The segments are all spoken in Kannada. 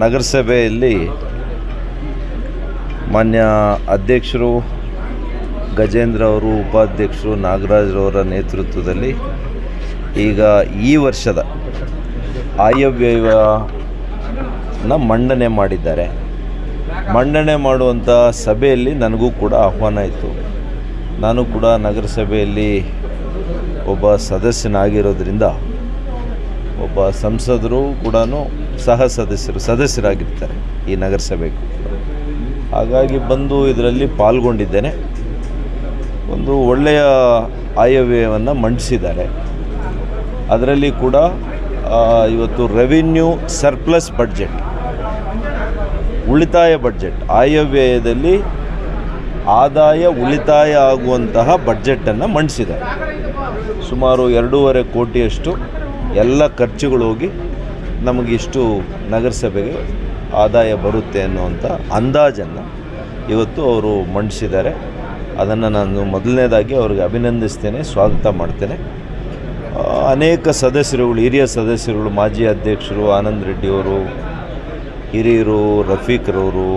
ನಗರಸಭೆಯಲ್ಲಿ ಮಾನ್ಯ ಅಧ್ಯಕ್ಷರು ಗಜೇಂದ್ರ ಅವರು, ಉಪಾಧ್ಯಕ್ಷರು ನಾಗರಾಜ್ರವರ ನೇತೃತ್ವದಲ್ಲಿ ಈಗ ಈ ವರ್ಷದ ಆಯವ್ಯಯನ ಮಂಡನೆ ಮಾಡಿದ್ದಾರೆ. ಮಂಡನೆ ಮಾಡುವಂಥ ಸಭೆಯಲ್ಲಿ ನನಗೂ ಕೂಡ ಆಹ್ವಾನ ಇತ್ತು. ನಾನು ಕೂಡ ನಗರಸಭೆಯಲ್ಲಿ ಒಬ್ಬ ಸದಸ್ಯನಾಗಿರೋದ್ರಿಂದ ಒಬ್ಬ ಸಂಸದರು ಕೂಡ ಸದಸ್ಯರಾಗಿರ್ತಾರೆ ಈ ನಗರಸಭೆಗೂ. ಹಾಗಾಗಿ ಬಂದು ಇದರಲ್ಲಿ ಪಾಲ್ಗೊಂಡಿದ್ದೇನೆ. ಒಂದು ಒಳ್ಳೆಯ ಆಯವ್ಯಯವನ್ನು ಮಂಡಿಸಿದ್ದಾರೆ. ಅದರಲ್ಲಿ ಕೂಡ ಇವತ್ತು ರೆವಿನ್ಯೂ ಸರ್ಪ್ಲಸ್ ಬಡ್ಜೆಟ್, ಉಳಿತಾಯ ಬಡ್ಜೆಟ್, ಆಯವ್ಯಯದಲ್ಲಿ ಆದಾಯ ಉಳಿತಾಯ ಆಗುವಂತಹ ಬಡ್ಜೆಟನ್ನು ಮಂಡಿಸಿದ್ದಾರೆ. ಸುಮಾರು 2.5 ಕೋಟಿಯಷ್ಟು ಎಲ್ಲ ಖರ್ಚುಗಳು ಹೋಗಿ ನಮಗಿಷ್ಟು ನಗರಸಭೆಗೆ ಆದಾಯ ಬರುತ್ತೆ ಅನ್ನುವಂಥ ಅಂದಾಜನ್ನು ಇವತ್ತು ಅವರು ಮಂಡಿಸಿದ್ದಾರೆ. ಅದನ್ನು ನಾನು ಮೊದಲನೇದಾಗಿ ಅವ್ರಿಗೆ ಅಭಿನಂದಿಸ್ತೇನೆ, ಸ್ವಾಗತ ಮಾಡ್ತೇನೆ. ಅನೇಕ ಸದಸ್ಯರುಗಳು, ಹಿರಿಯ ಸದಸ್ಯರುಗಳು, ಮಾಜಿ ಅಧ್ಯಕ್ಷರು ಆನಂದ್ ರೆಡ್ಡಿಯವರು, ಹಿರಿಯರು ರಫೀಕ್ರವರು,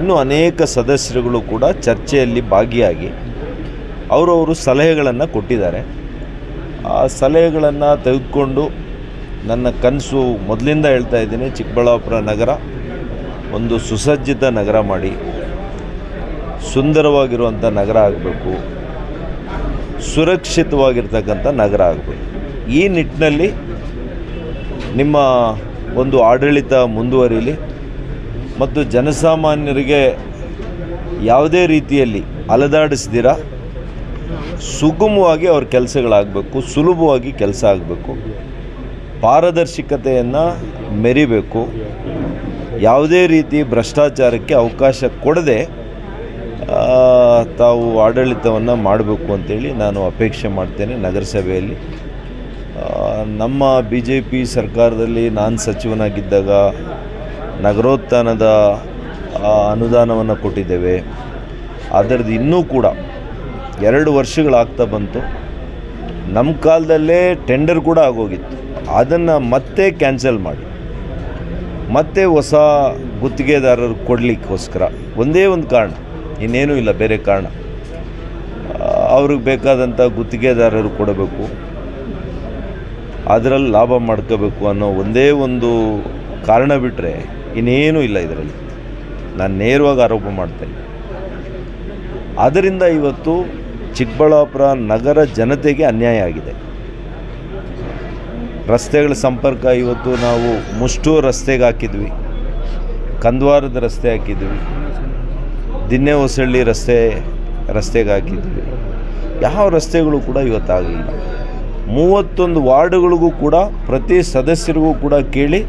ಇನ್ನೂ ಅನೇಕ ಸದಸ್ಯರುಗಳು ಕೂಡ ಚರ್ಚೆಯಲ್ಲಿ ಭಾಗಿಯಾಗಿ ಅವರವರು ಸಲಹೆಗಳನ್ನು ಕೊಟ್ಟಿದ್ದಾರೆ. ಆ ಸಲಹೆಗಳನ್ನು ತೆಗೆದುಕೊಂಡು ನನ್ನ ಕನಸು ಮೊದಲಿಂದ ಹೇಳ್ತಾ ಇದ್ದೀನಿ, ಚಿಕ್ಕಬಳ್ಳಾಪುರ ನಗರ ಒಂದು ಸುಸಜ್ಜಿತ ನಗರ ಮಾಡಿ ಸುಂದರವಾಗಿರುವಂಥ ನಗರ ಆಗಬೇಕು, ಸುರಕ್ಷಿತವಾಗಿರ್ತಕ್ಕಂಥ ನಗರ ಆಗಬೇಕು. ಈ ನಿಟ್ಟಿನಲ್ಲಿ ನಿಮ್ಮ ಒಂದು ಆಡಳಿತ ಮುಂದುವರಿಯಲಿ ಮತ್ತು ಜನಸಾಮಾನ್ಯರಿಗೆ ಯಾವುದೇ ರೀತಿಯಲ್ಲಿ ಅಲದಾಡಿಸ್ದಿರ ಸುಗಮವಾಗಿ ಅವ್ರ ಕೆಲಸಗಳಾಗಬೇಕು, ಸುಲಭವಾಗಿ ಕೆಲಸ ಆಗಬೇಕು, ಪಾರದರ್ಶಕತೆಯನ್ನು ಮೆರಿಬೇಕು, ಯಾವುದೇ ರೀತಿ ಭ್ರಷ್ಟಾಚಾರಕ್ಕೆ ಅವಕಾಶ ಕೊಡದೆ ತಾವು ಆಡಳಿತವನ್ನು ಮಾಡಬೇಕು ಅಂತೇಳಿ ನಾನು ಅಪೇಕ್ಷೆ ಮಾಡ್ತೇನೆ. ನಗರಸಭೆಯಲ್ಲಿ ನಮ್ಮ BJP ಸರ್ಕಾರದಲ್ಲಿ ನಾನು ಸಚಿವನಾಗಿದ್ದಾಗ ನಗರೋತ್ಥಾನದ ಅನುದಾನವನ್ನು ಕೊಟ್ಟಿದ್ದೇವೆ. ಅದರದ್ದು ಇನ್ನೂ ಕೂಡ 2 ವರ್ಷಗಳಾಗ್ತಾ ಬಂತು. ನಮ್ಮ ಕಾಲದಲ್ಲೇ ಟೆಂಡರ್ ಕೂಡ ಆಗೋಗಿತ್ತು. ಅದನ್ನು ಮತ್ತೆ ಕ್ಯಾನ್ಸಲ್ ಮಾಡಿ ಮತ್ತೆ ಹೊಸ ಗುತ್ತಿಗೆದಾರರು ಕೊಡಲಿಕ್ಕೋಸ್ಕರ ಒಂದೇ ಒಂದು ಕಾರಣ, ಇನ್ನೇನೂ ಇಲ್ಲ, ಬೇರೆ ಕಾರಣ. ಅವ್ರಿಗೆ ಬೇಕಾದಂಥ ಗುತ್ತಿಗೆದಾರರು ಕೊಡಬೇಕು, ಅದರಲ್ಲಿ ಲಾಭ ಮಾಡ್ಕೋಬೇಕು ಅನ್ನೋ ಒಂದೇ ಒಂದು ಕಾರಣ ಬಿಟ್ಟರೆ ಇನ್ನೇನೂ ಇಲ್ಲ ಇದರಲ್ಲಿ. ನಾನು ನೇರವಾಗಿ ಆರೋಪ ಮಾಡ್ತೇನೆ. ಅದರಿಂದ ಇವತ್ತು ಚಿಕ್ಕಬಳ್ಳಾಪುರ ನಗರ ಜನತೆಗೆ ಅನ್ಯಾಯ ಆಗಿದೆ. ರಸ್ತೆಗಳ ಸಂಪರ್ಕ ಇವತ್ತು ನಾವು ಮುಷ್ಟೂರು ರಸ್ತೆಗೆ ಹಾಕಿದ್ವಿ, ಕಂದ್ವಾರದ ರಸ್ತೆ ಹಾಕಿದ್ವಿ, ದಿನ್ನೆ ಹೊಸಳ್ಳಿ ರಸ್ತೆಗೆ ಹಾಕಿದ್ವಿ. ಯಾವ ರಸ್ತೆಗಳು ಕೂಡ ಇವತ್ತಾಗಲಿಲ್ಲ. 31 ವಾರ್ಡ್ಗಳಿಗೂ ಕೂಡ ಪ್ರತಿ ಸದಸ್ಯರಿಗೂ ಕೂಡ ಕೇಳಿ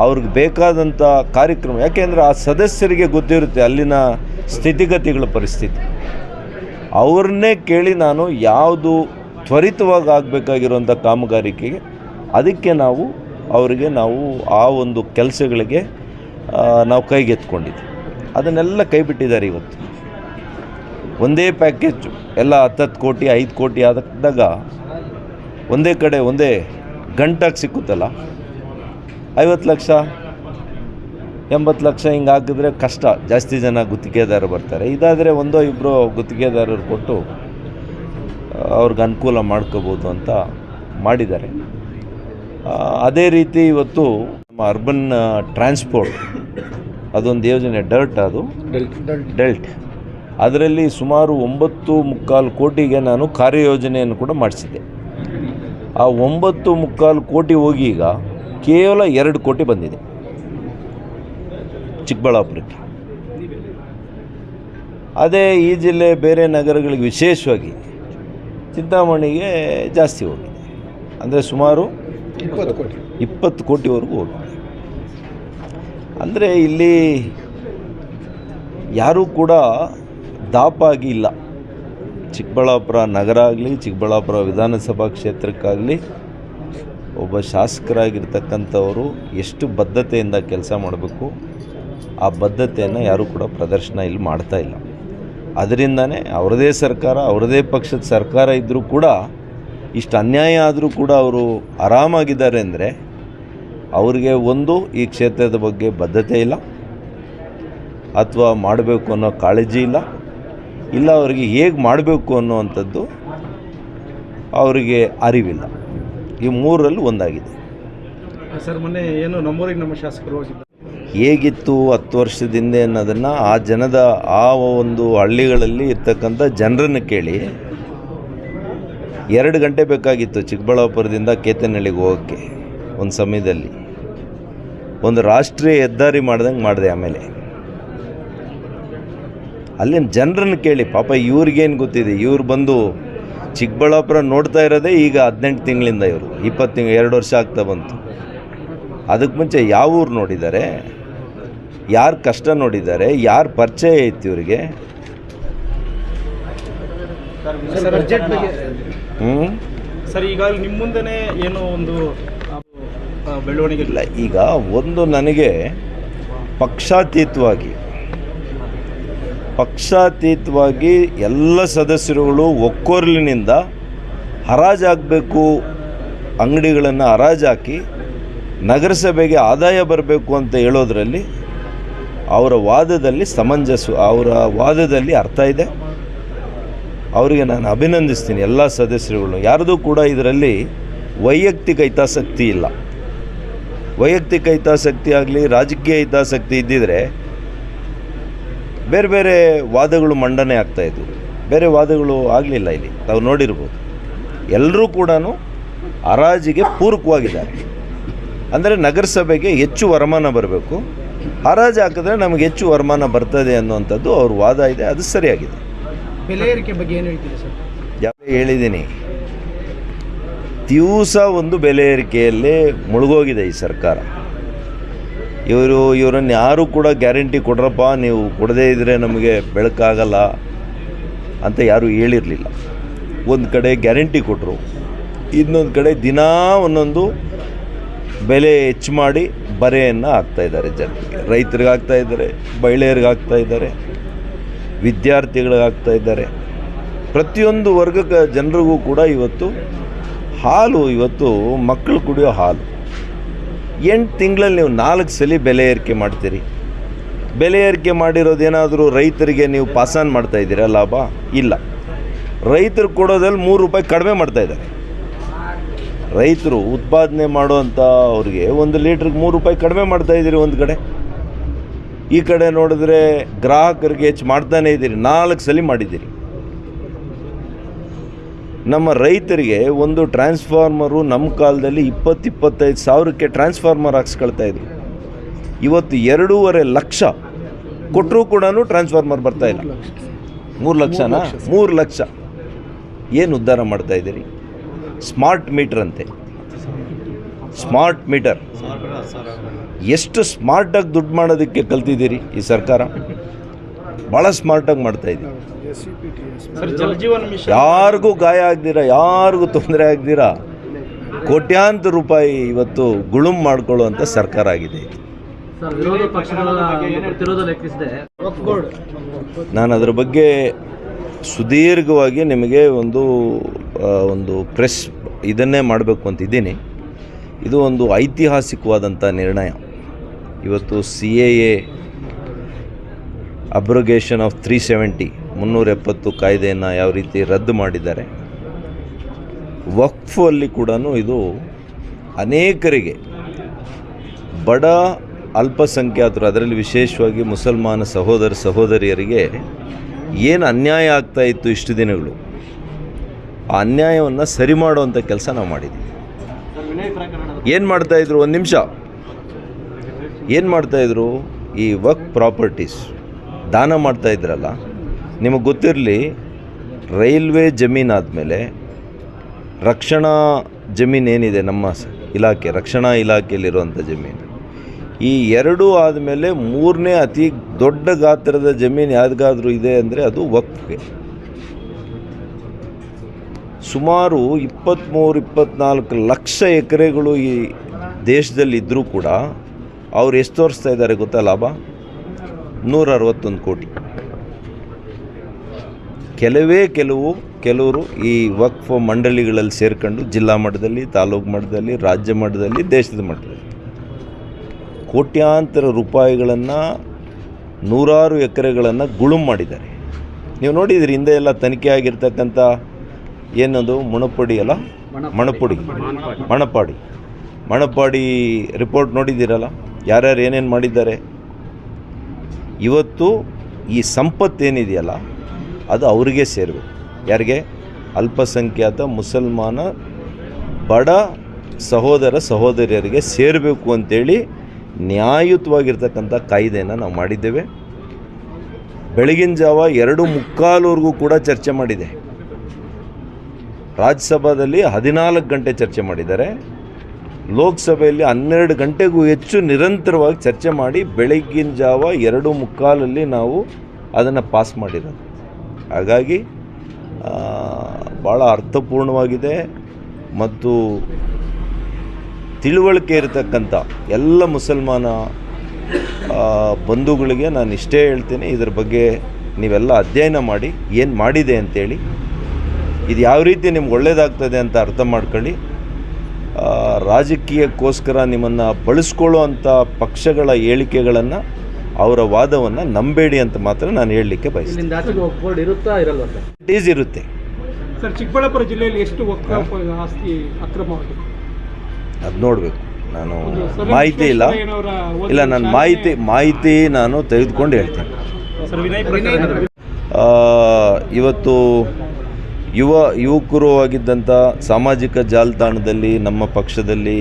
ಅವ್ರಿಗೆ ಬೇಕಾದಂಥ ಕಾರ್ಯಕ್ರಮ, ಯಾಕೆಂದರೆ ಆ ಸದಸ್ಯರಿಗೆ ಗೊತ್ತಿರುತ್ತೆ ಅಲ್ಲಿನ ಸ್ಥಿತಿಗತಿಗಳ ಪರಿಸ್ಥಿತಿ. ಅವ್ರನ್ನೇ ಕೇಳಿ ನಾನು ಯಾವುದು ತ್ವರಿತವಾಗಿ ಆಗಬೇಕಾಗಿರುವಂಥ ಕಾಮಗಾರಿಕೆಗೆ ಅದಕ್ಕೆ ಅವರಿಗೆ ನಾವು ಆ ಒಂದು ಕೆಲಸಗಳಿಗೆ ನಾವು ಕೈಗೆತ್ಕೊಂಡಿದ್ವಿ. ಅದನ್ನೆಲ್ಲ ಕೈ ಬಿಟ್ಟಿದ್ದಾರೆ. ಇವತ್ತು ಒಂದೇ ಪ್ಯಾಕೇಜು ಎಲ್ಲ 10 ಕೋಟಿ 5 ಕೋಟಿ ಆದಾಗ ಒಂದೇ ಕಡೆ ಒಂದೇ ಗಂಟಾಗಿ ಸಿಕ್ಕುತ್ತಲ್ಲ. 50 ಲಕ್ಷ 80 ಲಕ್ಷ ಹಿಂಗೆ ಹಾಕಿದ್ರೆ ಕಷ್ಟ, ಜಾಸ್ತಿ ಜನ ಗುತ್ತಿಗೆದಾರರು ಬರ್ತಾರೆ. ಇದಾದರೆ 1-2 ಗುತ್ತಿಗೆದಾರರು ಕೊಟ್ಟು ಅವ್ರಿಗೆ ಅನುಕೂಲ ಮಾಡ್ಕೋಬೋದು ಅಂತ ಮಾಡಿದ್ದಾರೆ. ಅದೇ ರೀತಿ ಇವತ್ತು ನಮ್ಮ ಅರ್ಬನ್ ಟ್ರಾನ್ಸ್ಪೋರ್ಟ್ ಅದೊಂದು ಯೋಜನೆ, ಡೆಲ್ಟ್, ಅದರಲ್ಲಿ ಸುಮಾರು 9.25 ಕೋಟಿಗೆ ನಾನು ಕಾರ್ಯಯೋಜನೆಯನ್ನು ಕೂಡ ಮಾಡಿಸಿದ್ದೆ. ಆ 9.25 ಕೋಟಿ ಹೋಗಿ ಈಗ ಕೇವಲ 2 ಕೋಟಿ ಬಂದಿದೆ ಚಿಕ್ಕಬಳ್ಳಾಪುರಕ್ಕೆ. ಅದೇ ಈ ಜಿಲ್ಲೆ ಬೇರೆ ನಗರಗಳಿಗೆ, ವಿಶೇಷವಾಗಿ ಚಿಂತಾಮಣಿಗೆ ಜಾಸ್ತಿ ಹೋಗಿದೆ. ಅಂದರೆ ಸುಮಾರು 20 ಕೋಟಿವರೆಗೂ ಹೋಗಿದೆ. ಅಂದರೆ ಇಲ್ಲಿ ಯಾರೂ ಕೂಡ ದಾಪಾಗಿ ಇಲ್ಲ. ಚಿಕ್ಕಬಳ್ಳಾಪುರ ನಗರ ಆಗಲಿ, ಚಿಕ್ಕಬಳ್ಳಾಪುರ ವಿಧಾನಸಭಾ ಕ್ಷೇತ್ರಕ್ಕಾಗಲಿ ಒಬ್ಬ ಶಾಸಕರಾಗಿರ್ತಕ್ಕಂಥವರು ಎಷ್ಟು ಬದ್ಧತೆಯಿಂದ ಕೆಲಸ ಮಾಡಬೇಕು, ಆ ಬದ್ಧತೆಯನ್ನು ಯಾರೂ ಕೂಡ ಪ್ರದರ್ಶನ ಇಲ್ಲಿ ಮಾಡ್ತಾಯಿಲ್ಲ. ಅದರಿಂದನೇ ಅವರದೇ ಸರ್ಕಾರ, ಅವರದೇ ಪಕ್ಷದ ಸರ್ಕಾರ ಇದ್ದರೂ ಕೂಡ ಇಷ್ಟು ಅನ್ಯಾಯ ಆದರೂ ಕೂಡ ಅವರು ಆರಾಮಾಗಿದ್ದಾರೆ ಅಂದರೆ ಅವ್ರಿಗೆ ಒಂದು ಈ ಕ್ಷೇತ್ರದ ಬಗ್ಗೆ ಬದ್ಧತೆ ಇಲ್ಲ, ಅಥವಾ ಮಾಡಬೇಕು ಅನ್ನೋ ಕಾಳಜಿ ಇಲ್ಲ ಅವರಿಗೆ ಹೇಗೆ ಮಾಡಬೇಕು ಅನ್ನೋವಂಥದ್ದು ಅವರಿಗೆ ಅರಿವಿಲ್ಲ. ಈ ಮೂರರಲ್ಲಿ ಒಂದಾಗಿದೆ. ಸರ್, ಮೊನ್ನೆ ಏನು ನಮ್ಮೂರಿಗೆ ನಮ್ಮ ಶಾಸಕರು ಹೋಗಿದ್ದರು, ಹೇಗಿತ್ತು 10 ವರ್ಷದಿಂದ ಅನ್ನೋದನ್ನು ಆ ಜನದ ಆ ಒಂದು ಹಳ್ಳಿಗಳಲ್ಲಿ ಇರ್ತಕ್ಕಂಥ ಜನರನ್ನು ಕೇಳಿ. 2 ಗಂಟೆ ಬೇಕಾಗಿತ್ತು ಚಿಕ್ಕಬಳ್ಳಾಪುರದಿಂದ ಕೇತನಹಳ್ಳಿಗೆ ಹೋಗೋಕ್ಕೆ. ಒಂದು ಸಮಯದಲ್ಲಿ ಒಂದು ರಾಷ್ಟ್ರೀಯ ಹೆದ್ದಾರಿ ಮಾಡ್ದಂಗೆ ಮಾಡಿದೆ. ಆಮೇಲೆ ಅಲ್ಲಿನ ಜನರನ್ನು ಕೇಳಿ. ಪಾಪ ಇವ್ರಿಗೇನು ಗೊತ್ತಿದೆ, ಇವ್ರು ಬಂದು ಚಿಕ್ಕಬಳ್ಳಾಪುರ ನೋಡ್ತಾ ಇರೋದೇ ಈಗ 18 ತಿಂಗಳಿಂದ, ಇವರು 2 ವರ್ಷ ಆಗ್ತಾ ಬಂತು. ಅದಕ್ಕೆ ಮುಂಚೆ ಯಾವ ಊರು ನೋಡಿದ್ದಾರೆ, ಯಾರು ಕಷ್ಟ ನೋಡಿದ್ದಾರೆ, ಯಾರು ಪರಿಚಯ ಐತಿ ಇವರಿಗೆ? ಸರ್, ಈಗ ನಿಮ್ಮ ಮುಂದೆನೇ ಏನೋ ಒಂದು ಬೆಳವಣಿಗೆ ಇಲ್ಲ. ಈಗ ಒಂದು ನನಗೆ ಪಕ್ಷಾತೀತವಾಗಿ ಎಲ್ಲ ಸದಸ್ಯರುಗಳು ಒಕ್ಕೊರಲಿನಿಂದ ಹರಾಜಾಗಬೇಕು, ಅಂಗಡಿಗಳನ್ನು ಹರಾಜಾಕಿ ನಗರಸಭೆಗೆ ಆದಾಯ ಬರಬೇಕು ಅಂತ ಹೇಳೋದ್ರಲ್ಲಿ ಅವರ ವಾದದಲ್ಲಿ ಅವರ ವಾದದಲ್ಲಿ ಅರ್ಥ ಇದೆ. ಅವರಿಗೆ ನಾನು ಅಭಿನಂದಿಸ್ತೀನಿ ಎಲ್ಲ ಸದಸ್ಯರುಗಳು. ಯಾರ್ದು ಕೂಡ ಇದರಲ್ಲಿ ವೈಯಕ್ತಿಕ ಹಿತಾಸಕ್ತಿ ಇಲ್ಲ. ವೈಯಕ್ತಿಕ ಹಿತಾಸಕ್ತಿ ಆಗಲಿ, ರಾಜಕೀಯ ಹಿತಾಸಕ್ತಿ ಇದ್ದಿದ್ರೆ ಬೇರೆ ಬೇರೆ ವಾದಗಳು ಮಂಡನೆ ಆಗ್ತಾಯಿದ್ವು. ಬೇರೆ ವಾದಗಳು ಆಗಲಿಲ್ಲ. ಇಲ್ಲಿ ತಾವು ನೋಡಿರ್ಬೋದು, ಎಲ್ಲರೂ ಕೂಡ ಹರಾಜಿಗೆ ಪೂರಕವಾಗಿದ್ದಾರೆ. ಅಂದರೆ ನಗರಸಭೆಗೆ ಹೆಚ್ಚು ವರಮಾನ ಬರಬೇಕು, ಹರಾಜು ಹಾಕಿದ್ರೆ ನಮಗೆ ಹೆಚ್ಚು ವರಮಾನ ಬರ್ತದೆ ಅನ್ನುವಂಥದ್ದು ಅವ್ರ ವಾದ ಇದೆ. ಅದು ಸರಿಯಾಗಿದೆ. ಬೆಲೆ ಏರಿಕೆ ಬಗ್ಗೆ ಏನು ಹೇಳ್ತೀರಿ ಸರ್? ಯಾವ ಹೇಳಿದ್ದೀನಿ, ದಿವಸ ಒಂದು ಬೆಲೆ ಏರಿಕೆಯಲ್ಲೇ ಮುಳುಗೋಗಿದೆ ಈ ಸರ್ಕಾರ. ಇವರನ್ನು ಯಾರೂ ಕೂಡ ಗ್ಯಾರಂಟಿ ಕೊಡ್ರಪ್ಪ, ನೀವು ಕೊಡದೇ ಇದ್ದರೆ ನಮಗೆ ಬೆಳಕಾಗಲ್ಲ ಅಂತ ಯಾರೂ ಹೇಳಿರಲಿಲ್ಲ. ಒಂದು ಕಡೆ ಗ್ಯಾರಂಟಿ ಕೊಟ್ಟರು, ಇನ್ನೊಂದು ಕಡೆ ದಿನಾ ಒಂದೊಂದು ಬೆಲೆ ಹೆಚ್ಚು ಮಾಡಿ ಬರೆಯನ್ನು ಹಾಕ್ತಾಯಿದ್ದಾರೆ ಜನರಿಗೆ. ರೈತರಿಗೆ ಹಾಕ್ತಾಯಿದ್ದಾರೆ, ಮಹಿಳೆಯರಿಗೆ ಹಾಕ್ತಾಯಿದ್ದಾರೆ, ವಿದ್ಯಾರ್ಥಿಗಳಿಗೆ ಹಾಕ್ತಾಯಿದ್ದಾರೆ. ಪ್ರತಿಯೊಂದು ವರ್ಗಕ್ಕೆ ಜನರಿಗೂ ಕೂಡ ಇವತ್ತು ಮಕ್ಕಳು ಕುಡಿಯೋ ಹಾಲು 8 ತಿಂಗಳಲ್ಲಿ ನೀವು 4 ಸಲ ಬೆಲೆ ಏರಿಕೆ ಮಾಡ್ತೀರಿ. ಬೆಲೆ ಏರಿಕೆ ಮಾಡಿರೋದೇನಾದರೂ ರೈತರಿಗೆ ನೀವು ಪಾಸಾನ್ ಮಾಡ್ತಾಯಿದ್ದೀರಾ ಲಾಭ? ಇಲ್ಲ. ರೈತರು ಕೊಡೋದ್ರಲ್ಲಿ 3 ರೂಪಾಯಿ ಕಡಿಮೆ ಮಾಡ್ತಾಯಿದ್ದಾರೆ. ರೈತರು ಉತ್ಪಾದನೆ ಮಾಡುವಂಥ ಅವ್ರಿಗೆ 1 ಲೀಟ್ರಿಗೆ 3 ರೂಪಾಯಿ ಕಡಿಮೆ ಮಾಡ್ತಾಯಿದ್ದೀರಿ ಒಂದು ಕಡೆ. ಈ ಕಡೆ ನೋಡಿದ್ರೆ ಗ್ರಾಹಕರಿಗೆ ಹೆಚ್ಚು ಮಾಡ್ತಾನೇ ಇದ್ದೀರಿ. 4 ಸಲ ಮಾಡಿದ್ದೀರಿ. ನಮ್ಮ ರೈತರಿಗೆ ಒಂದು ಟ್ರಾನ್ಸ್ಫಾರ್ಮರು ನಮ್ಮ ಕಾಲದಲ್ಲಿ 20-25 ಸಾವಿರಕ್ಕೆ ಟ್ರಾನ್ಸ್ಫಾರ್ಮರ್ ಹಾಕ್ಸ್ಕೊಳ್ತಾಯಿದ್ರು. ಇವತ್ತು 2.5 ಲಕ್ಷ ಕೊಟ್ಟರೂ ಕೂಡ ಟ್ರಾನ್ಸ್ಫಾರ್ಮರ್ ಬರ್ತಾಯಿಲ್ಲ. 3 ಲಕ್ಷನಾ? 3 ಲಕ್ಷ. ಏನು ಉದ್ಧಾರ ಮಾಡ್ತಾಯಿದ್ದೀರಿ? ಸ್ಮಾರ್ಟ್ ಮೀಟರ್ ಅಂತೆ. ಸ್ಮಾರ್ಟ್ ಮೀಟರ್ ಎಷ್ಟು ಸ್ಮಾರ್ಟಾಗಿ ದುಡ್ಡು ಮಾಡೋದಕ್ಕೆ ಕಲ್ತಿದ್ದೀರಿ ಈ ಸರ್ಕಾರ. ಭಾಳ ಸ್ಮಾರ್ಟಾಗಿ ಮಾಡ್ತಾಯಿದ್ದೀರಿ. ಯಾರಿಗೂ ಗಾಯ ಆಗ್ದಿರ, ಯಾರಿಗೂ ತೊಂದರೆ ಆಗ್ದಿರ ಕೋಟ್ಯಾಂತರ ರೂಪಾಯಿ ಇವತ್ತು ಗುಳುಂ ಮಾಡಿಕೊಳ್ಳುವಂಥ ಸರ್ಕಾರ ಆಗಿದೆ. ನಾನು ಅದರ ಬಗ್ಗೆ ಸುದೀರ್ಘವಾಗಿ ನಿಮಗೆ ಒಂದು ಪ್ರೆಸ್ ಇದನ್ನೇ ಮಾಡಬೇಕು ಅಂತಿದ್ದೀನಿ. ಇದು ಒಂದು ಐತಿಹಾಸಿಕವಾದಂಥ ನಿರ್ಣಯ. ಇವತ್ತು CAA ಅಬ್ರೋಗೇಷನ್ ಆಫ್ 370 ಕಾಯ್ದೆಯನ್ನು ಯಾವ ರೀತಿ ರದ್ದು ಮಾಡಿದ್ದಾರೆ. ವಕ್ಫಲ್ಲಿ ಕೂಡ ಇದು ಅನೇಕರಿಗೆ, ಬಡ ಅಲ್ಪಸಂಖ್ಯಾತರು, ಅದರಲ್ಲಿ ವಿಶೇಷವಾಗಿ ಮುಸಲ್ಮಾನ ಸಹೋದರಿಯರಿಗೆ ಏನು ಅನ್ಯಾಯ ಆಗ್ತಾಯಿತ್ತು ಇಷ್ಟು ದಿನಗಳು, ಆ ಅನ್ಯಾಯವನ್ನು ಸರಿ ಮಾಡುವಂಥ ಕೆಲಸ ನಾವು ಮಾಡಿದ್ದೀವಿ. ಏನು ಮಾಡ್ತಾಯಿದ್ರು? ಒಂದು ನಿಮಿಷ. ಏನು ಮಾಡ್ತಾಯಿದ್ರು? ಈ ವಕ್ಫ್ ಪ್ರಾಪರ್ಟೀಸ್ ದಾನ ಮಾಡ್ತಾಯಿದ್ರಲ್ಲ, ನಿಮಗೆ ಗೊತ್ತಿರಲಿ, ರೈಲ್ವೆ ಜಮೀನಾದಮೇಲೆ ರಕ್ಷಣಾ ಜಮೀನೇನಿದೆ, ನಮ್ಮ ಇಲಾಖೆ ರಕ್ಷಣಾ ಇಲಾಖೆಯಲ್ಲಿರುವಂಥ ಜಮೀನು, ಈ 2 ಆದಮೇಲೆ 3ನೇ ಅತಿ ದೊಡ್ಡ ಗಾತ್ರದ ಜಮೀನು ಯಾವುದಾದ್ರೂ ಇದೆ ಅಂದರೆ ಅದು ವಕ್ಫ್ಗೆ. ಸುಮಾರು 23-24 ಲಕ್ಷ ಎಕರೆಗಳು ಈ ದೇಶದಲ್ಲಿ ಇದ್ದರೂ ಕೂಡ ಅವ್ರು ಎಷ್ಟು ತೋರಿಸ್ತಾ ಇದ್ದಾರೆ ಗೊತ್ತಾ ಲಾಭ? 161 ಕೋಟಿ. ಕೆಲವರು ಈ ವಕ್ಫ್ ಮಂಡಳಿಗಳಲ್ಲಿ ಸೇರ್ಕೊಂಡು ಜಿಲ್ಲಾ ಮಟ್ಟದಲ್ಲಿ, ತಾಲೂಕು ಮಟ್ಟದಲ್ಲಿ, ರಾಜ್ಯ ಮಟ್ಟದಲ್ಲಿ, ದೇಶದ ಮಟ್ಟದಲ್ಲಿ ಕೋಟ್ಯಾಂತರ ರೂಪಾಯಿಗಳನ್ನು ನೂರಾರು ಎಕರೆಗಳನ್ನು ಗುಳುಂ ಮಾಡಿದ್ದಾರೆ. ನೀವು ನೋಡಿದಿರಿ ಹಿಂದೆ ಎಲ್ಲ ತನಿಖೆ ಆಗಿರ್ತಕ್ಕಂಥ ಏನದು ಮಣಪುಡಿ ಅಲ್ಲ ಮಣಪಾಡಿ ರಿಪೋರ್ಟ್ ನೋಡಿದ್ದೀರಲ್ಲ, ಯಾರ್ಯಾರು ಏನೇನು ಮಾಡಿದ್ದಾರೆ. ಇವತ್ತು ಈ ಸಂಪತ್ತೇನಿದೆಯಲ್ಲ ಅದು ಅವರಿಗೆ ಸೇರಬೇಕು. ಯಾರಿಗೆ? ಅಲ್ಪಸಂಖ್ಯಾತ ಮುಸಲ್ಮಾನ ಬಡ ಸಹೋದರ ಸಹೋದರಿಯರಿಗೆ ಸೇರಬೇಕು ಅಂತೇಳಿ ನ್ಯಾಯಯುತವಾಗಿರ್ತಕ್ಕಂಥ ಕಾಯ್ದೆಯನ್ನು ನಾವು ಮಾಡಿದ್ದೇವೆ. ಬೆಳಗಿನ ಜಾವ 2:45 ಕೂಡ ಚರ್ಚೆ ಮಾಡಿದೆ. ರಾಜ್ಯಸಭಾದಲ್ಲಿ 14 ಗಂಟೆ ಚರ್ಚೆ ಮಾಡಿದ್ದಾರೆ. ಲೋಕಸಭೆಯಲ್ಲಿ 12 ಗಂಟೆಗೂ ಹೆಚ್ಚು ನಿರಂತರವಾಗಿ ಚರ್ಚೆ ಮಾಡಿ ಬೆಳಗಿನ ಜಾವ 2:45 ನಾವು ಅದನ್ನು ಪಾಸ್ ಮಾಡಿರೋದು. ಹಾಗಾಗಿ ಭಾಳ ಅರ್ಥಪೂರ್ಣವಾಗಿದೆ ಮತ್ತು ತಿಳುವಳಿಕೆ ಇರತಕ್ಕಂಥ ಎಲ್ಲ ಮುಸಲ್ಮಾನ ಬಂಧುಗಳಿಗೆ ನಾನು ಇಷ್ಟೇ ಹೇಳ್ತೀನಿ, ಇದ್ರ ಬಗ್ಗೆ ನೀವೆಲ್ಲ ಅಧ್ಯಯನ ಮಾಡಿ ಏನು ಮಾಡಿದೆ ಅಂತೇಳಿ, ಇದು ಯಾವ ರೀತಿ ನಿಮ್ಗೆ ಒಳ್ಳೆಯದಾಗ್ತದೆ ಅಂತ ಅರ್ಥ ಮಾಡ್ಕೊಳ್ಳಿ. ರಾಜಕೀಯಕ್ಕೋಸ್ಕರ ನಿಮ್ಮನ್ನು ಬಳಸ್ಕೊಳ್ಳೋ ಅಂಥ ಪಕ್ಷಗಳ ಹೇಳಿಕೆಗಳನ್ನು, ಅವರ ವಾದವನ್ನು ನಂಬೇಡಿ ಅಂತ ಮಾತ್ರ ನಾನು ಹೇಳಲಿಕ್ಕೆ ಬಯಸ್ತೀನಿ. ಇಟ್ ಈಸ್ ಇರುತ್ತೆ ಸರ್. ಚಿಕ್ಕಬಳ್ಳಾಪುರ ಜಿಲ್ಲೆಯಲ್ಲಿ ಎಷ್ಟು ಆಸ್ತಿ ಅಕ್ರಮವಾಗಿದೆ ಅದು ನೋಡಬೇಕು. ನಾನು ಮಾಹಿತಿ ಇಲ್ಲ ನಾನು ಮಾಹಿತಿ ನಾನು ತೆಗೆದುಕೊಂಡು ಹೇಳ್ತೀನಿ. ಇವತ್ತು ಯುವಕರು ಆಗಿದ್ದಂಥ ಸಾಮಾಜಿಕ ಜಾಲತಾಣದಲ್ಲಿ ನಮ್ಮ ಪಕ್ಷದಲ್ಲಿ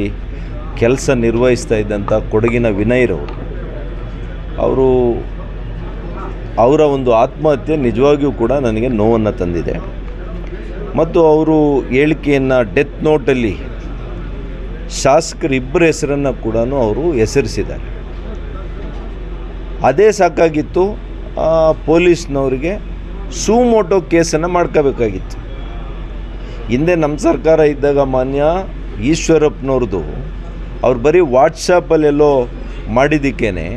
ಕೆಲಸ ನಿರ್ವಹಿಸ್ತಾ ಇದ್ದಂಥ ಕೊಡಗಿನ ವಿನಯ್ರವರು, ಅವರ ಒಂದು ಆತ್ಮಹತ್ಯೆ ನಿಜವಾಗಿಯೂ ಕೂಡ ನನಗೆ ನೋವನ್ನು ತಂದಿದೆ. ಮತ್ತು ಅವರು ಹೇಳಿಕೆಯನ್ನು ಡೆತ್ ನೋಟಲ್ಲಿ ಶಾಸಕರ ಇಬ್ಬರ ಹೆಸರನ್ನು ಕೂಡ ಅವರು ಹೆಸರಿಸಿದ್ದಾರೆ. ಅದೇ ಸಾಕಾಗಿತ್ತು ಪೊಲೀಸ್ನವರಿಗೆ ಸುಮೋಟೋ ಕೇಸನ್ನು ಮಾಡ್ಕೋಬೇಕಾಗಿತ್ತು. ಹಿಂದೆ ನಮ್ಮ ಸರ್ಕಾರ ಇದ್ದಾಗ ಮಾನ್ಯ ಈಶ್ವರಪ್ಪನವ್ರದ್ದು ಅವ್ರು ಬರೀ ವಾಟ್ಸಪ್ಪಲ್ಲೆಲ್ಲೋ ಮಾಡಿದ್ದಕ್ಕೇ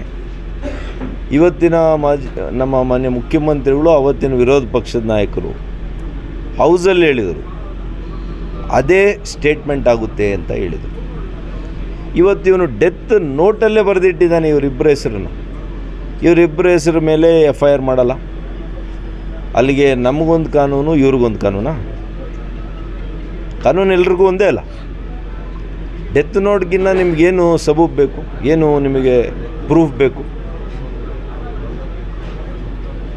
ಇವತ್ತಿನ ನಮ್ಮ ಮಾನ್ಯ ಮುಖ್ಯಮಂತ್ರಿಗಳು, ಅವತ್ತಿನ ವಿರೋಧ ಪಕ್ಷದ ನಾಯಕರು ಹೌಸಲ್ಲಿ ಹೇಳಿದರು ಅದೇ ಸ್ಟೇಟ್ಮೆಂಟ್ ಆಗುತ್ತೆ ಅಂತ ಹೇಳಿದರು. ಇವತ್ತು ಇವನು ಡೆತ್ ನೋಟಲ್ಲೇ ಬರೆದಿಟ್ಟಿದ್ದಾನೆ ಇವರಿಬ್ಬರ ಹೆಸರ ಮೇಲೆ FIR ಮಾಡಲ್ಲ. ಅಲ್ಲಿಗೆ ನಮಗೊಂದು ಕಾನೂನು, ಇವ್ರಿಗೊಂದು ಕಾನೂನು ಎಲ್ರಿಗೂ ಒಂದೇ ಅಲ್ಲ. ಡೆತ್ ನೋಟ್ಗಿನ್ನ ನಿಮಗೇನು ಸಬೂಬ್ ಬೇಕು, ಏನು ನಿಮಗೆ ಪ್ರೂಫ್ ಬೇಕು?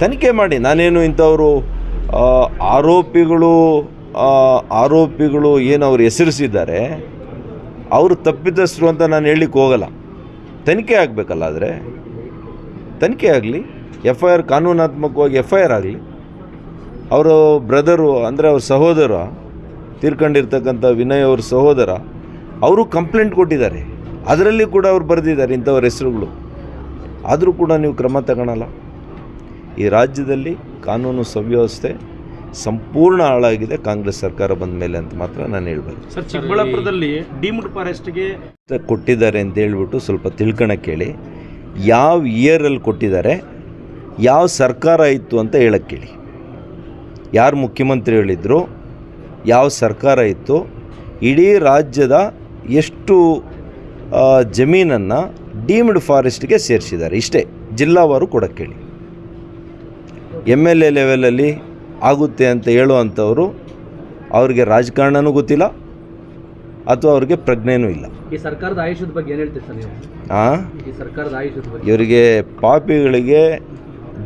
ತನಿಖೆ ಮಾಡಿ. ನಾನೇನು ಇಂಥವರು ಆರೋಪಿಗಳು ಏನು ಅವ್ರು ಹೆಸರಿಸಿದ್ದಾರೆ ಅವರು ತಪ್ಪಿತಸ್ಥರು ಅಂತ ನಾನು ಹೇಳಲಿಕ್ಕೆ ಹೋಗಲ್ಲ. ತನಿಖೆ ಆಗಬೇಕಲ್ಲ. ಆದರೆ ತನಿಖೆ ಆಗಲಿ, FIR ಕಾನೂನಾತ್ಮಕವಾಗಿ FIR ಆಗಲಿ. ಅವರ ಬ್ರದರು ಅಂದರೆ ಅವ್ರ ಸಹೋದರ ತೀರ್ಕೊಂಡಿರ್ತಕ್ಕಂಥ ವಿನಯ್ ಅವ್ರ ಸಹೋದರ ಅವರು ಕಂಪ್ಲೇಂಟ್ ಕೊಟ್ಟಿದ್ದಾರೆ. ಅದರಲ್ಲಿ ಕೂಡ ಅವ್ರು ಬರೆದಿದ್ದಾರೆ ಇಂಥವ್ರ ಹೆಸರುಗಳು. ಆದರೂ ಕೂಡ ನೀವು ಕ್ರಮ ತಗೊಳ್ಳಲ್ಲ. ಈ ರಾಜ್ಯದಲ್ಲಿ ಕಾನೂನು ಸುವ್ಯವಸ್ಥೆ ಸಂಪೂರ್ಣ ಹಾಳಾಗಿದೆ ಕಾಂಗ್ರೆಸ್ ಸರ್ಕಾರ ಬಂದ ಮೇಲೆ ಅಂತ ಮಾತ್ರ ನಾನು ಹೇಳ್ಬೋದು. ಸರ್, ಚಿಕ್ಕಬಳ್ಳಾಪುರದಲ್ಲಿ ಡೀಮ್ಡ್ ಫಾರೆಸ್ಟ್ಗೆ ಕೊಟ್ಟಿದ್ದಾರೆ ಅಂತ ಹೇಳ್ಬಿಟ್ಟು ಸ್ವಲ್ಪ ತಿಳ್ಕೊಳಕ್ಕೆ ಹೇಳಿ. ಯಾವ ಇಯರಲ್ಲಿ ಕೊಟ್ಟಿದ್ದಾರೆ, ಯಾವ ಸರ್ಕಾರ ಇತ್ತು ಅಂತ ಹೇಳಕ್ಕೆ ಹೇಳಿ. ಯಾರು ಮುಖ್ಯಮಂತ್ರಿ ಹೇಳಿದ್ರು, ಯಾವ ಸರ್ಕಾರ ಇತ್ತು, ಇಡೀ ರಾಜ್ಯದ ಎಷ್ಟು ಜಮೀನನ್ನು ಡೀಮ್ಡ್ ಫಾರೆಸ್ಟ್ಗೆ ಸೇರಿಸಿದ್ದಾರೆ, ಇಷ್ಟೇ ಜಿಲ್ಲಾವಾರು ಕೊಡಕ್ಕೆ ಹೇಳಿ. MLA ಲೆವೆಲಲ್ಲಿ ಆಗುತ್ತೆ ಅಂತ ಹೇಳುವಂಥವರು ಅವ್ರಿಗೆ ರಾಜಕಾರಣನೂ ಗೊತ್ತಿಲ್ಲ ಅಥವಾ ಅವ್ರಿಗೆ ಪ್ರಜ್ಞೆನೂ ಇಲ್ಲ. ಈ ಸರ್ಕಾರದ ಆಯುಷ್ಯದ ಬಗ್ಗೆ ಏನು ಹೇಳ್ತೀರಿ ಸರ್ ನೀವು? ಈ ಸರ್ಕಾರದ ಆಯುಷ್ಯದ ಬಗ್ಗೆ ಇವರಿಗೆ ಪಾಪಿಗಳಿಗೆ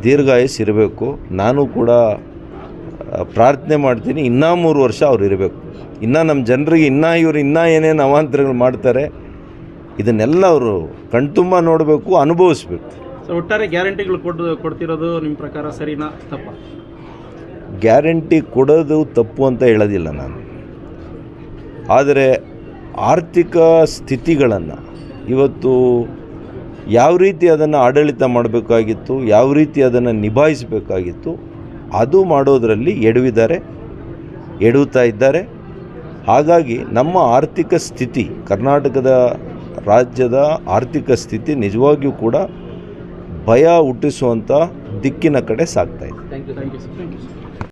ದೀರ್ಘಾಯುಸ್ ಇರಬೇಕು. ನಾನು ಕೂಡ ಪ್ರಾರ್ಥನೆ ಮಾಡ್ತೀನಿ, ಇನ್ನೂ 3 ವರ್ಷ ಅವ್ರು ಇರಬೇಕು. ಇನ್ನೂ ನಮ್ಮ ಜನರಿಗೆ ಇನ್ನೂ ಏನೇನು ಅವಾಂತರಗಳು ಮಾಡ್ತಾರೆ ಇದನ್ನೆಲ್ಲ ಅವರು ಕಣ್ತುಂಬ ನೋಡಬೇಕು, ಅನುಭವಿಸ್ಬೇಕು. ಸರ್, ಒಟ್ಟಾರೆ ಗ್ಯಾರಂಟಿಗಳು ಕೊಡ್ತಿರೋದು ನಿಮ್ಮ ಪ್ರಕಾರ ಸರಿನಾ ತಪ್ಪ? ಗ್ಯಾರಂಟಿ ಕೊಡೋದು ತಪ್ಪು ಅಂತ ಹೇಳೋದಿಲ್ಲ ನಾನು. ಆದರೆ ಆರ್ಥಿಕ ಸ್ಥಿತಿಗಳನ್ನು ಇವತ್ತು ಯಾವ ರೀತಿ ಅದನ್ನು ಆಡಳಿತ ಮಾಡಬೇಕಾಗಿತ್ತು, ಯಾವ ರೀತಿ ಅದನ್ನು ನಿಭಾಯಿಸಬೇಕಾಗಿತ್ತು, ಅದು ಮಾಡೋದರಲ್ಲಿ ಎಡುತ್ತಾ ಇದ್ದಾರೆ. ಹಾಗಾಗಿ ನಮ್ಮ ಆರ್ಥಿಕ ಸ್ಥಿತಿ, ಕರ್ನಾಟಕದ ರಾಜ್ಯದ ಆರ್ಥಿಕ ಸ್ಥಿತಿ ನಿಜವಾಗಿಯೂ ಕೂಡ ಭಯ ಹುಟ್ಟಿಸುವಂಥ ದಿಕ್ಕಿನ ಕಡೆ ಸಾಗ್ತಾ ಇದೆ. Thank you sir.